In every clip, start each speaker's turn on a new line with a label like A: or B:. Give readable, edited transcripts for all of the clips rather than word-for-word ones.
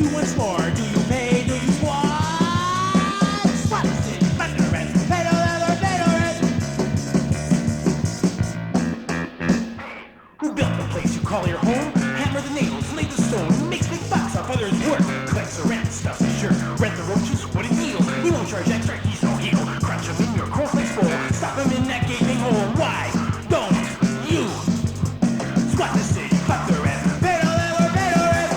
A: to once more. Do you pay? Do you squat? Squat the city, thunder and pay no leather, pay no rent. Who built the place you call your home? Hammer the nails, lay the stone, makes big bucks off others' work. Collects the rent, stuffs the shirt, rent the roaches, what a deal. He won't charge extra, he's no heel. Crunch him in your cornflakes bowl, stop him in that gaping hole. Why don't you squat the city, fuck the rent, pay no leather, pay no rent.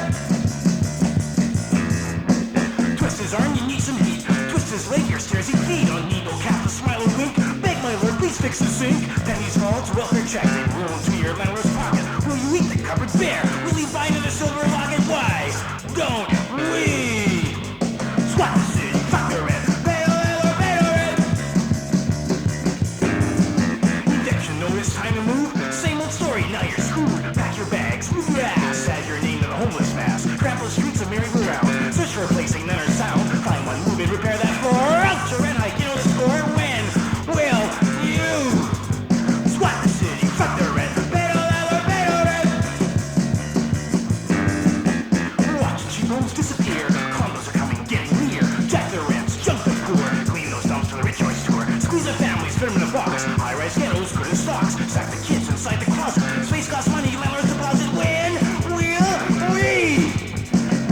A: Twist his arm, you need some heat. Twist his leg, your stairs he feet. On needle cap, a smile and wink. Beg my lord, please fix the sink. Pennies fall to welfare check, they roll into your landlord's pocket. Will you eat the cupboard bare? Will he buy another silver locket? Why don't we squat the city, fuck the rent, pay no leather, pay no rent. Eviction notice, time to move. Same old story, now you're screwed. Pack your bags, move your ass, add your name to the homeless mass. Trample the streets of merry-go-round, search for a place ain't none are sound. Find one, move it, repair that floor. Out your rent hike, you know the score. When will you squat the city, fuck the rent, pay no leather, pay no rent. Watch the cheap homes disappear. Condos are coming, getting near. Jack the rents, junk the poor. Clean those dumps for the rich choice tour. Squeeze the families, fit them in a box. High-rise ghettos, good in stocks. Sack the kids inside the closet. Space costs money, landlord's deposit. When will we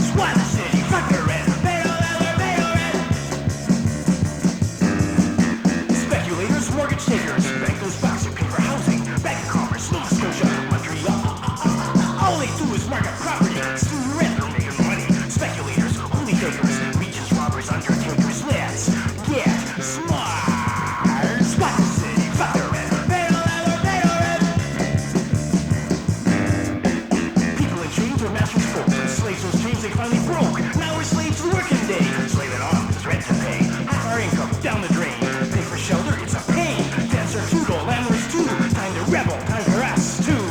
A: squat the city, fuck the rent, pay no leather, pay no rent. Speculators, mortgage takers, bank those bucks you pay for housing. Bank of Commerce, Nova Scotia, Montreal. All they do is market property, steal rent, they're making money. Speculators, only takers, leeches, robbers, undertakers. Let's get smart. Squat the city, fuck the rent, pay no leather, pay no rent. People in chains are masters folk. Slaves those chains they finally broke. Now we're slaves to the working day. Slaving on, there's rent to pay. Half our income down the drain. Pay for shelter, it's a pain. Debts are feudal, landlords too. Time to rebel, time for us too.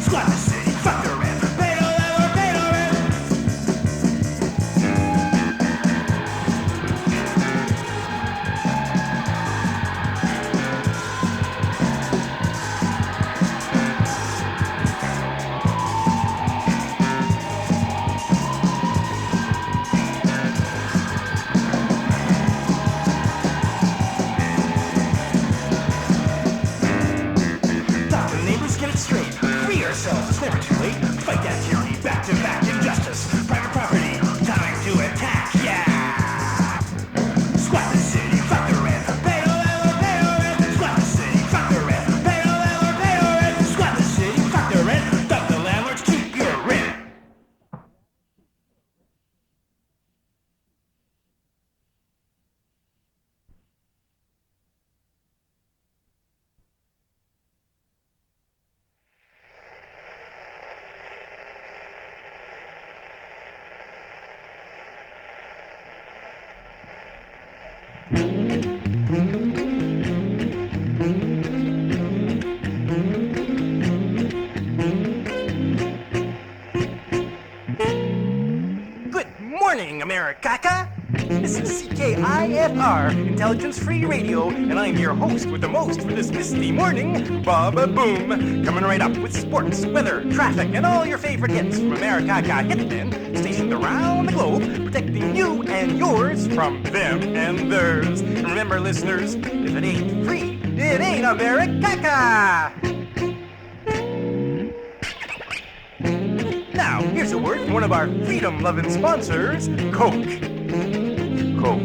A: Squat the city, fuck the rent, pay no leather, pay no rent. Talk to the neighbors, get it straight. Free ourselves, it's never too late. Fight that tyranny, back to back, injustice, private property, time to attack, yeah. Squat the city, fuck the rent, pay no leather, pay no rent. Squat the city, fuck the rent, pay no leather, pay no rent. Squat the city, fuck the rent, duck the landlords, keep your rent. Good morning, Americaca. This is CKIFR, Intelligence Free Radio, and I'm your host with the most for this misty morning, Baba Boom, coming right up with sports, weather, traffic, and all your favorite hits from Americaca hitmen stationed around the globe, protecting you and yours from them and theirs. And remember, listeners, if it ain't free, it ain't Americaca. Now, here's a word from one of our freedom-loving sponsors, Coke. Coke,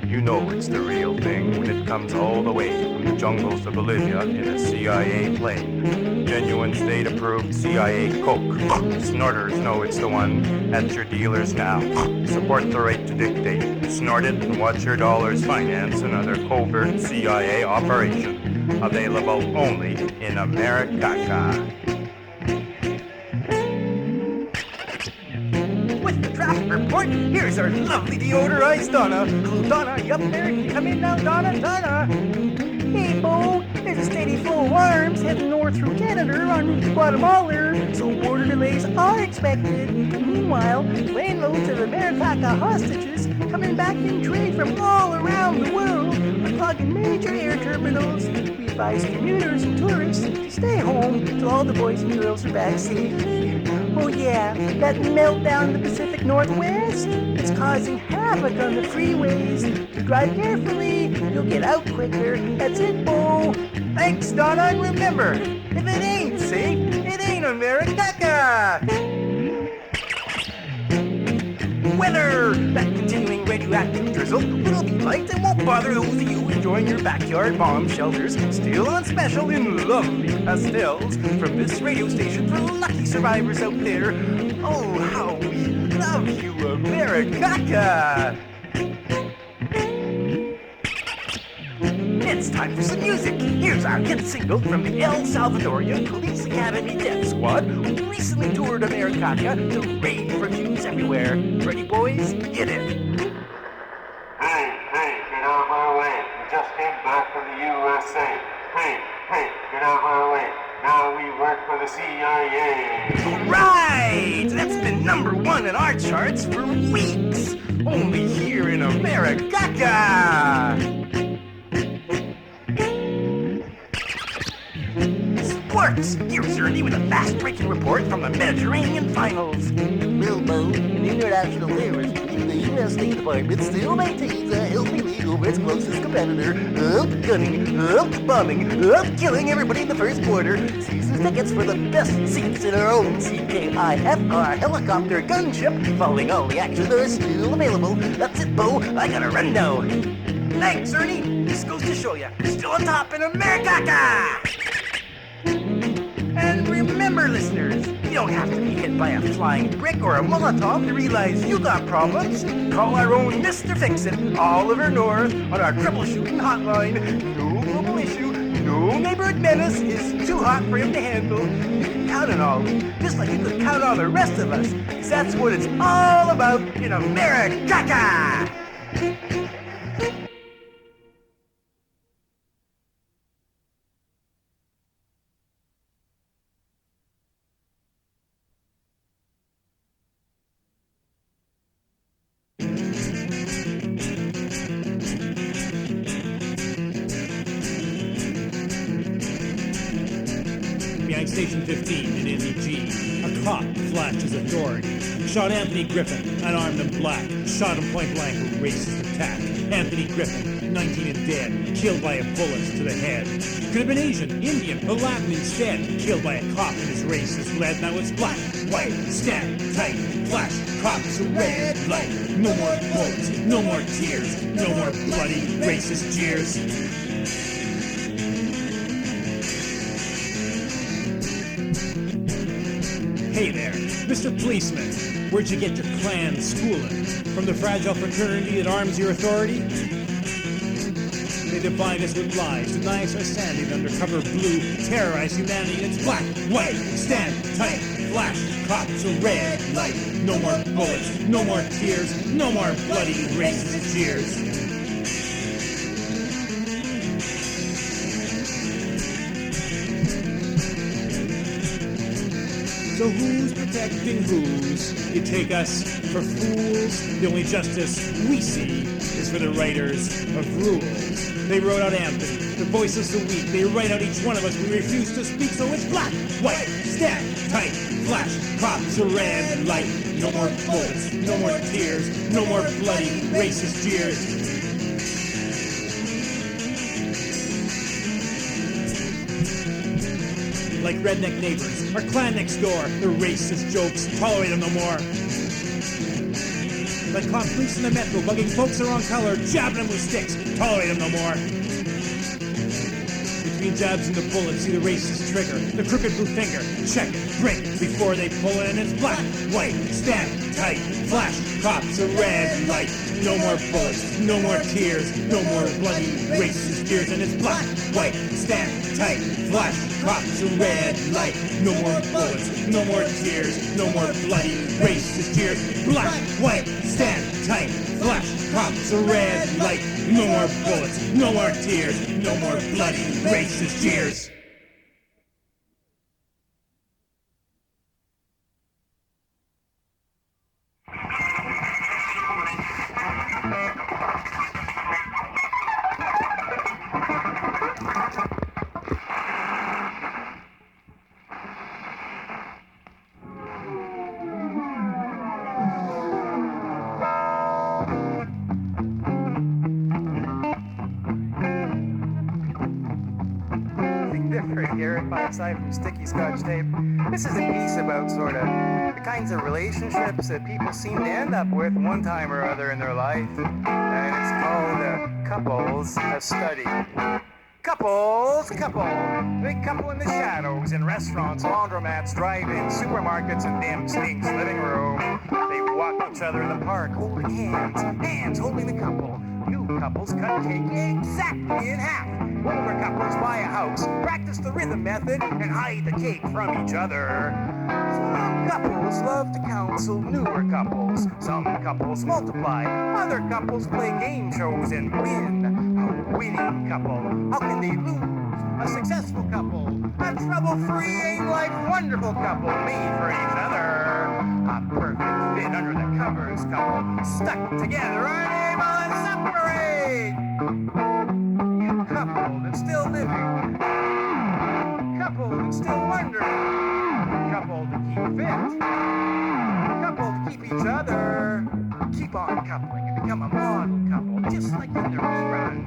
A: you know it's the real thing when it comes all the way from the jungles of Bolivia in a CIA plane. Genuine state-approved CIA Coke. Snorters know it's the one. At your dealers now. Support the right to dictate. Snort it and watch your dollars finance another covert CIA operation. Available only in Americaca. With the traffic report, here's our lovely deodorized Donna. Hello, Donna, you up there? Can you come in now, Donna? Donna! Hey, Bo, there's a steady flow of arms heading north through Canada en route to Guatemala, so border delays are expected. Meanwhile, plane loads of Americaca hostages coming back in trade from all around the world are clogging major air terminals. We
B: advise commuters and tourists to stay home till all the boys and girls are back safely. Oh yeah, that meltdown in the Pacific Northwest is causing havoc on the freeways. To drive carefully, you'll get out quicker. That's it, Bo.
A: Thanks, Donna. And remember, if it ain't safe, it ain't Americaca. Weather! That continuing radioactive drizzle will be light and won't bother those of you enjoying your backyard bomb shelters. Still on special in lovely pastels from this radio station for lucky survivors out there. Oh, how we love you, Americaca! It's time for some music. Here's our hit single from the El Salvadorian Police Academy Death Squad, who recently toured Americaca to raid for views everywhere. Ready, boys? Get in.
C: Hey, get out of my way. We just came back from the USA. Hey, get out of my way. Now we work for the CIA.
A: Right! That's been #1 in our charts for weeks. Only here in Americaca. Sports! Here's Ernie with a fast-breaking report from the Mediterranean finals.
B: Well, Bo, an international terrorist believe the U.S. State Department still maintains a healthy lead over its closest competitor, outgunning, outbombing, outkilling everybody in the first quarter. Season tickets for the best seats in our own CKIFR helicopter gunship following all the action are still available. That's it, Bo. I gotta run now.
A: Thanks, Ernie. This goes to show you, we're still on top in Americaca. And remember, listeners, you don't have to be hit by a flying brick or a Molotov to realize you got problems. Call our own Mr. Fix-It, Oliver North, on our troubleshooting hotline. No global issue, no neighborhood menace is too hot for him to handle. You can count on Ollie, just like you could count on the rest of us, because that's what it's all about in Americaca!
D: Behind Station 15 in NEG, a cop flashed his authority. Shot Anthony Griffin, unarmed and black. Shot him point blank with racist attack. Anthony Griffin, 19 and dead, killed by a bullet to the head. Could have been Asian, Indian, or Latin instead. Killed by a cop in his racist lead. Now it's black, white, stand tight, flash, cops, a red light. No more bullets, no more tears, no more bloody racist jeers. Hey there, Mr. Policeman, where'd you get your Klan schooling? From the fragile fraternity that arms your authority? They divide us with lies, deny us our sanity, undercover blue, terrorize humanity. It's black, white, stand tight, flash, cops, a red light. No more bullets, no more tears, no more bloody racist jeers. So who's protecting whose? You take us for fools? The only justice we see is for the writers of rules. They wrote out Anthony, the voice of the weak. They write out each one of us. We refuse to speak, so it's black, white, stand tight, flash, cops, a red light. No more bullets, no more tears, no more bloody racist jeers. Like redneck neighbors, our clan next door, the racist jokes, tolerate them no more. Like clown police in the metro, bugging folks the wrong color, jabbing them with sticks, tolerate them no more. Between jabs and the bullets, see the racist trigger, the crooked blue finger, check it, break before they pull it, and it's black, white, stand tight, flash, cops, a red light. No more bullets, no more tears, no more bloody racist jeers, and it's black, white, stand tight, flash, cops, a red light. No more bullets, no more tears, no more bloody racist jeers. Black, white, stand tight, flash, cops, a red light. No more bullets, no more tears, no more bloody racist jeers.
E: it by the side from sticky Scotch tape. This is a piece about sort of the kinds of relationships that people seem to end up with one time or other in their life. And it's called Couples, a Study. Couples, couple. They couple in the shadows, in restaurants, laundromats, drive-ins, supermarkets, and damn stinks living room. They walk each other in the park, holding hands, hands holding the couple. New couples cut cake exactly in half. Older couples buy a house, practice the rhythm method, and hide the cake from each other. Some couples love to counsel newer couples. Some couples multiply. Other couples play game shows and win. A winning couple, how can they lose? A successful couple, a trouble-free, ain't-life wonderful couple made for each other. A perfect fit under the covers couple, stuck together, unable to separate. You coupled and still living, coupled and still wondering, coupled to keep fit, coupled to keep each other. Keep on coupling and become a model couple, just like in the reruns.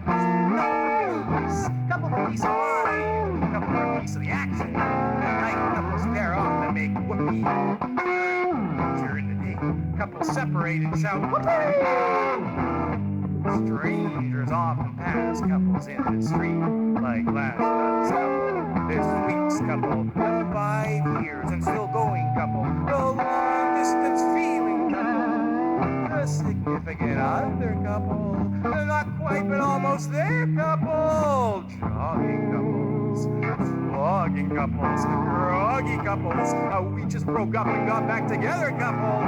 E: Couple for peace of mind, couple for a piece of the action. Night couples pair off and make whoopee. During the day, couples separate and shout whoopee. Strangers often pass couples in the street, like last night's couple, this week's couple, the 5 years and still going couple, the long distance feeling couple, the significant other couple, the not quite but almost there couple, jogging couples, vlogging couples, groggy couples, we just broke up and got back together couple.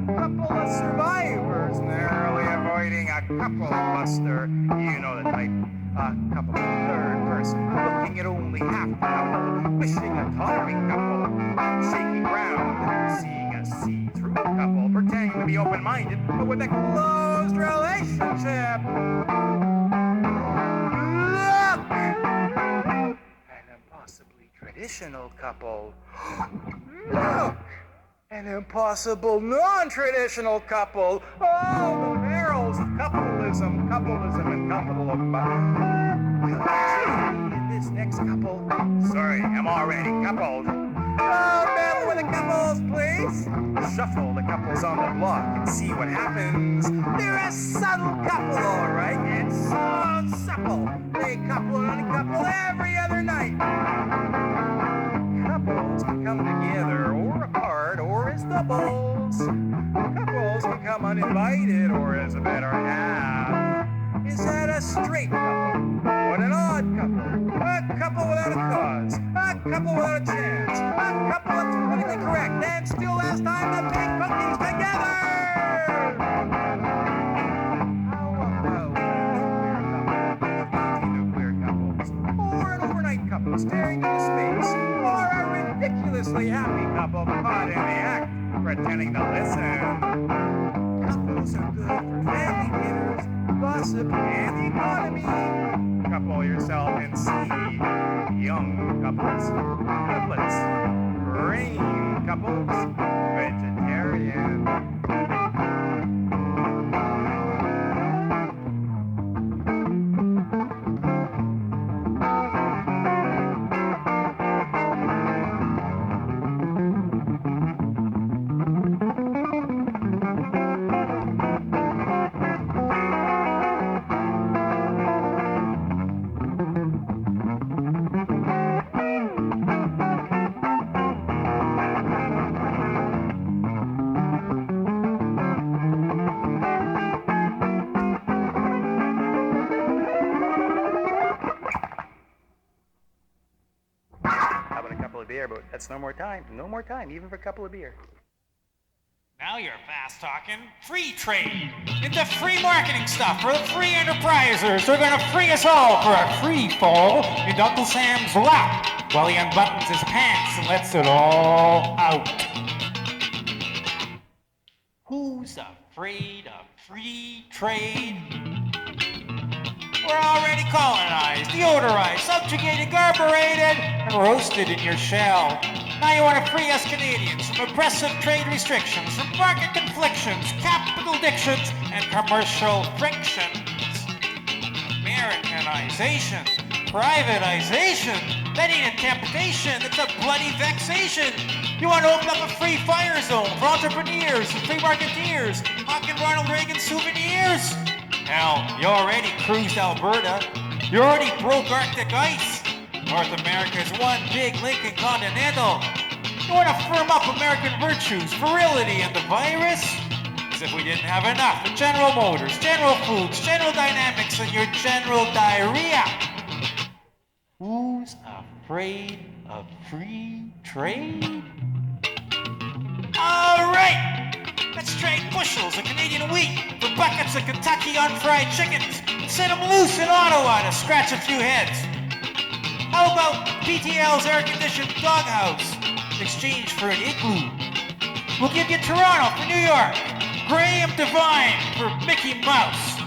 E: Couple of survivors narrowly avoiding a couple buster. You know the type. A couple third person looking at only half the couple, wishing a tottering couple, shaking ground, seeing a see-through couple, pretending to be open-minded, but with a closed relationship. Look! An impossibly traditional couple. Look! An impossible non-traditional couple. Oh, the perils of coupleism, and capitalism. In this next couple. Sorry, I'm already coupled. Oh, battle with the couples, please. Shuffle the couples on the block and see what happens. They're a subtle couple, all right. It's so supple. They couple and uncouple every other night. Couples can come together or apart or as doubles. Couples can come uninvited or as a better half. Is that a straight couple? What an odd couple. A couple without a cause. A couple without a chance. A couple that's politically correct and still has time to bake cookies together. Nuclear couples. Or an overnight couple staring into space. Or a ridiculously happy couple caught in the act, pretending to listen. Couples are good for family dinners, gossip, and the economy. Couple yourself and see young couples, triplets, brain couples, vegetarian. But that's no more time, even for a couple of beer.
F: Now you're fast talking. Free trade. Into free marketing stuff for the free enterprisers. They're gonna free us all for a free fall into Uncle Sam's lap while he unbuttons his pants and lets it all out. Who's afraid of free trade? We're already colonized, deodorized, subjugated, carbureted, and roasted in your shell. Now you want to free us Canadians from oppressive trade restrictions, from market conflictions, capital addictions, and commercial frictions. Americanization, privatization, That ain't a temptation, that's a bloody vexation. You want to open up a free fire zone for entrepreneurs and free marketeers, hawking Ronald Reagan souvenirs? Hell, you already cruised Alberta. You already broke Arctic ice. North America's one big Lincoln Continental. You want to firm up American virtues, virility, and the virus? As if we didn't have enough of General Motors, General Foods, General Dynamics, and your general diarrhea. Who's afraid of free trade? All right! Let's trade bushels of Canadian wheat for buckets of Kentucky unfried chickens and set them loose in Ottawa to scratch a few heads. How about PTL's air-conditioned doghouse in exchange for an igloo? We'll give you Toronto for New York, Graham Devine for Mickey Mouse,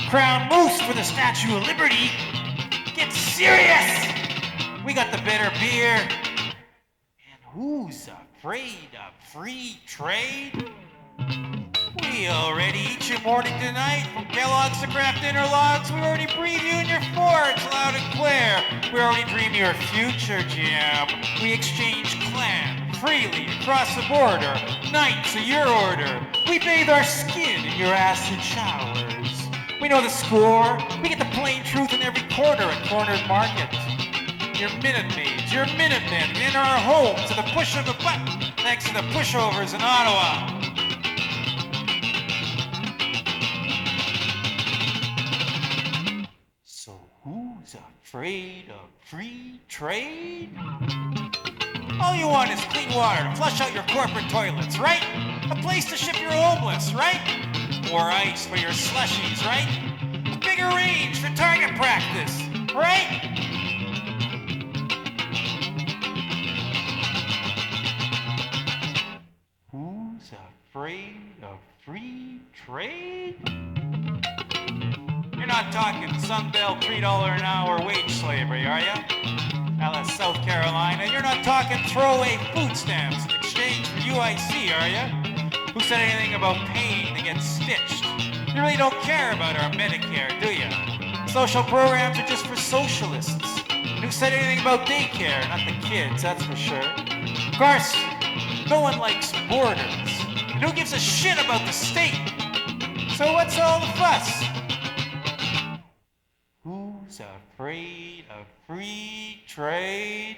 F: Crown Moose for the Statue of Liberty. Get serious! We got the better beer. And who's afraid of free trade? We already eat your morning tonight, from Kellogg's to Kraft Dinner Logs. We already breathe you in your forts loud and clear. We already dream your future, Jim. We exchange clan freely across the border, nights at your order. We bathe our skin in your acid showers. We know the score. We get the plain truth in every corner at Cornered Market. Your Minute Maids, your Minutemen in our homes at the push of a button, thanks to the pushovers in Ottawa. So who's afraid of free trade? All you want is clean water to flush out your corporate toilets, right? A place to ship your homeless, right? More ice for your slushies, right? A bigger range for target practice, right? Who's afraid of free trade? You're not talking Sunbelt $3 an hour wage slavery, are you? Alice, South Carolina. You're not talking throwaway food stamps in exchange for UIC, are you? Who said anything about paying to get stitched? You really don't care about our Medicare, do you? Social programs are just for socialists. And who said anything about daycare? Not the kids, that's for sure. Of course, no one likes borders. And who gives a shit about the state? So what's all the fuss? Who's afraid of free trade?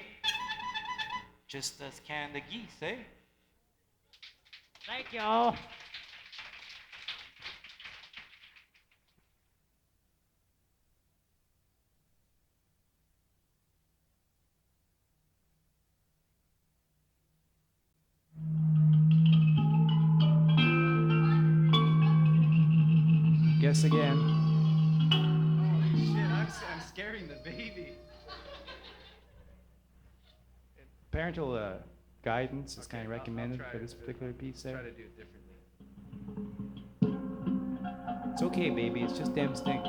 F: Just us can the geese, eh?
G: Thank you.
H: Guess again.
E: Holy shit, I'm scaring the baby.
H: Parental guidance is kind of recommended for this particular piece there.
E: Try to do it differently.
H: It's okay, baby. It's just damn stink.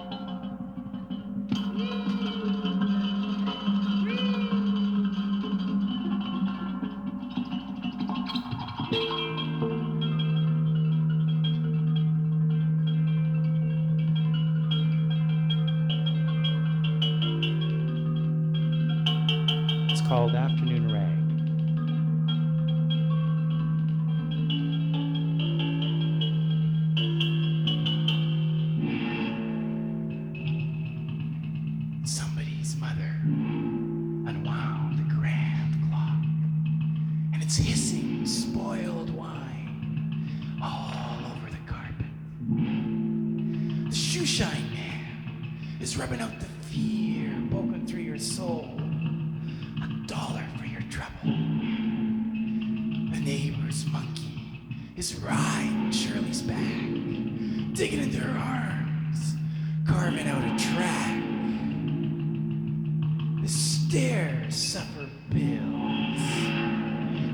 H: It's called Afternoon Rag.
I: Somebody's mother unwound the grand clock, and it's hissing spoiled wine all over the carpet. The shoeshine man is rubbing out the fear poking through your soul. $1 for your trouble. The neighbor's monkey is riding Shirley's back, digging into her arms, carving out a track. The stairs suffer bills,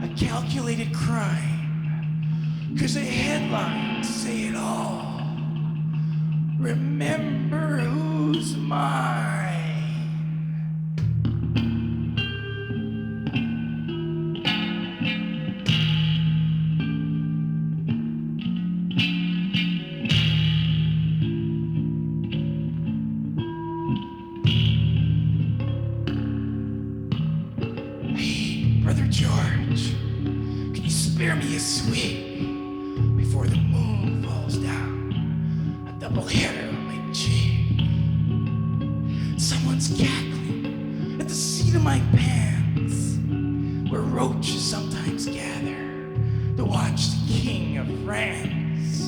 I: a calculated crime, 'cause the headlines say it all. Remember who's mine. double header on my cheek. Someone's cackling at the seat of my pants, where roaches sometimes gather to watch the King of France.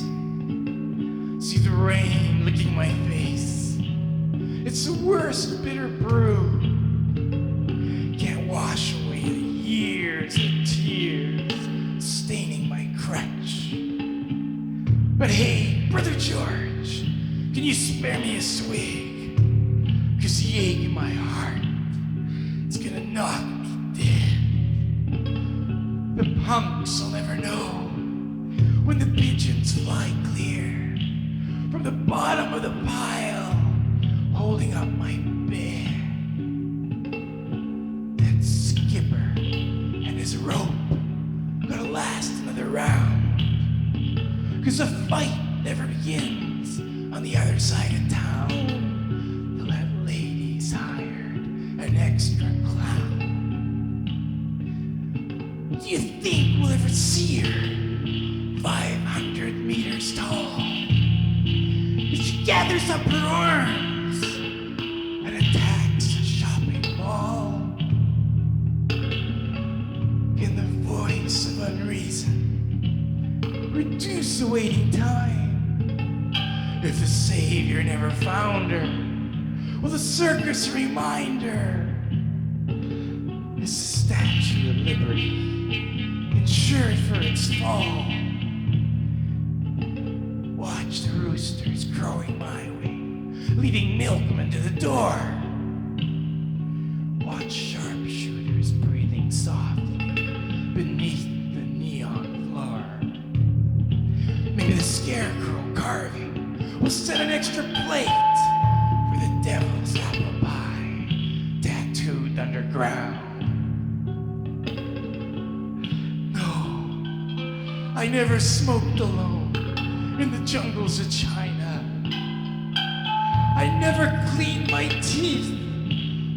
I: See the rain licking my face. It's the worst bitter brew. Can't wash away the years of tears staining my crutch. But hey, Brother George, can you spare me a swig? 'Cause the ache in my heart, it's gonna knock me dead. The punks will never know when the pigeons fly clear from the bottom of the pile, holding up my bed. That skipper and his rope gonna last another round. 'Cause the fight never begins on the other side of town till that lady's hired an extra clown. Do you think we'll ever see her 500 meters tall as she gathers up her arms and attacks a shopping mall? In the voice of unreason, reduce the waiting time. If the savior never found her, will the circus remind her? Is the Statue of Liberty insured for its fall? Watch the roosters crowing my way, leading milkmen to the door. Watch sharpshooters breathing softly beneath the neon floor. Maybe the scarecrow carving will set an extra plate for the devil's apple pie tattooed underground. No, I never smoked alone in the jungles of China. I never cleaned my teeth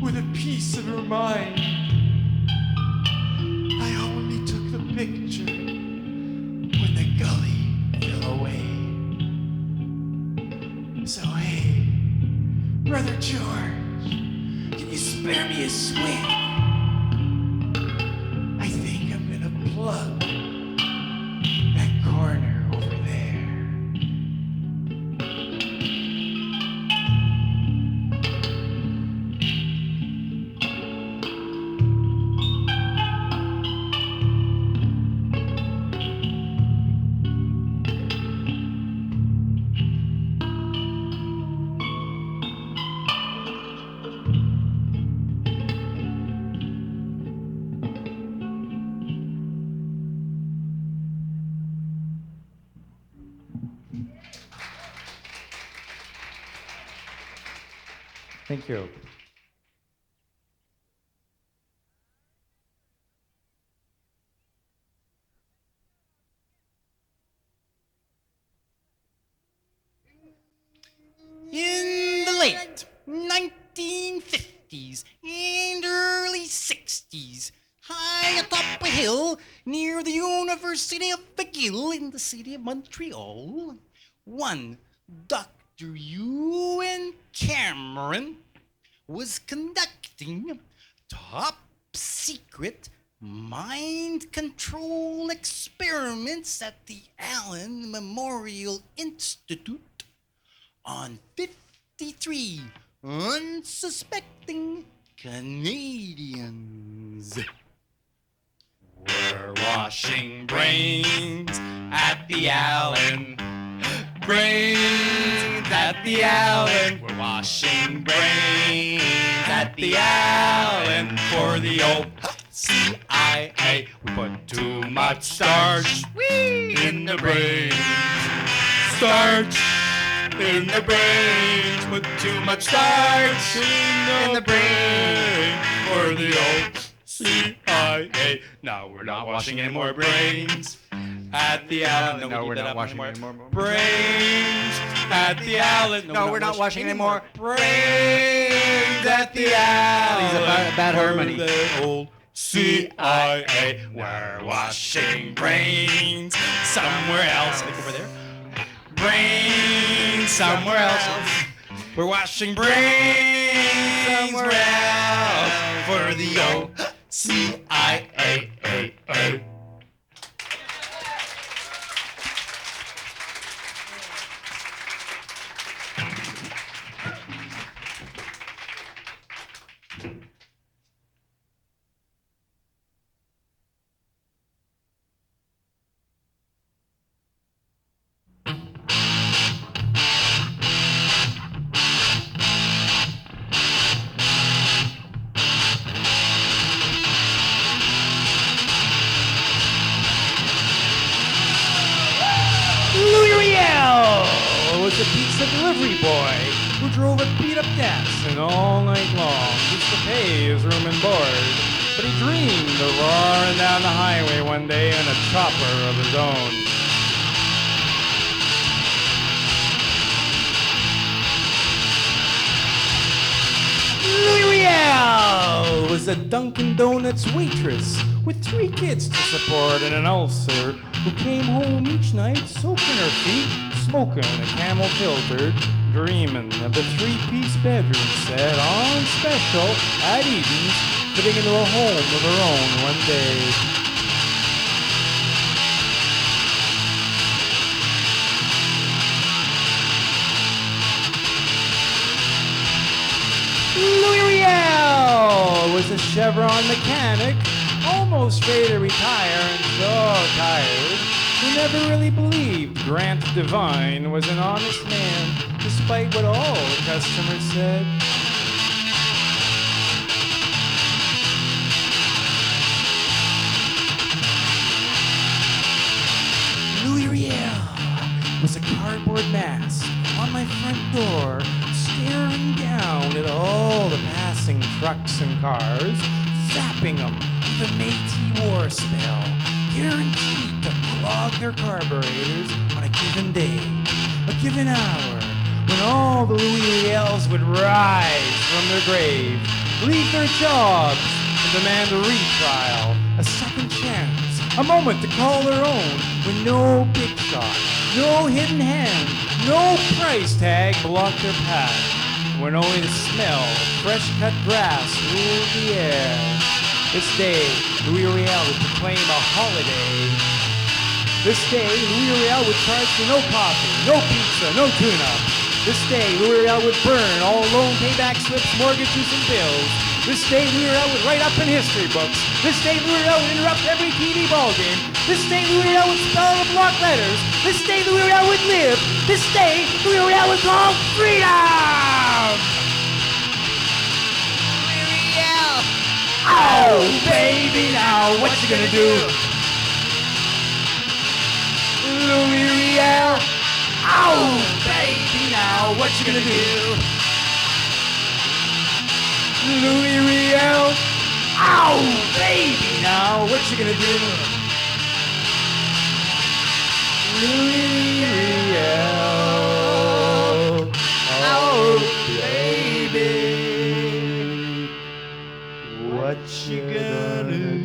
I: with a piece of her mind. I only took the picture when the gully fell away. So hey, Brother George, can you spare me a swing? I think I'm gonna plug that corner over there.
H: Thank you.
I: In the late 1950s and early 60s, high atop a hill near the University of McGill in the city of Montreal, one Dr. Ewan Cameron was conducting top secret mind control experiments at the Allan Memorial Institute on 53 unsuspecting Canadians. We're washing brains at the Allan. Brains at the Allan. We're washing brains at the Allan for the old CIA. We put too much starch in the brains. Starch in the brains. Put too much starch in the brain for the old CIA. Now we're not washing any more brains at the Allan.
G: No, we're not washing any more
I: brains at the Allan. No, we're not washing any more brains at the Allan.
G: He's a bad harmony.
I: The old CIA. We're washing brains somewhere else. Like over there. Brains somewhere else. We're washing brains somewhere else for the OCIA.
H: Was a pizza delivery boy who drove a beat-up Datsun all night long just to pay his room and board. But he dreamed of roaring down the highway one day in a chopper of his own. Riel was a Dunkin' Donuts waitress with 3 kids to support and an ulcer who came home each night soaking her feet, smoking a Camel filtered, dreaming of the 3-piece bedroom set on special at Eden's, fitting into a home of her own one day. Riel was a Chevron mechanic, almost ready to retire and so tired, who never really believed Grant Devine was an honest man, despite what all the customers said. Louis Riel was a cardboard mask on my front door, staring down at all the passing trucks and cars, zapping them with a Métis war spell, guaranteed to clog their carburetors on a given day, a given hour, when all the Louis Riels would rise from their grave, leave their jobs, and demand a retrial, a second chance, a moment to call their own, when no big shot, no hidden hand, no price tag blocked their path, when only the smell of fresh-cut grass ruled the air. This day, Louis Riel would proclaim a holiday. This day, Louis Riel would charge for no coffee, no pizza, no tuna. This day, Louis Riel would burn all loan payback slips, mortgages, and bills. This day, Louis Riel would write up in history books. This day, Louis Riel would interrupt every TV ballgame. This day, Louis Riel would spell out block letters. This day, Louis Riel would live. This day, Louis Riel would call freedom! Oh, baby, now what you gonna do? Louis Riel. Oh, baby, now what you gonna do? Louis Riel. Oh, baby, now what you gonna do? Louis Riel. Oh, baby. What you gonna do?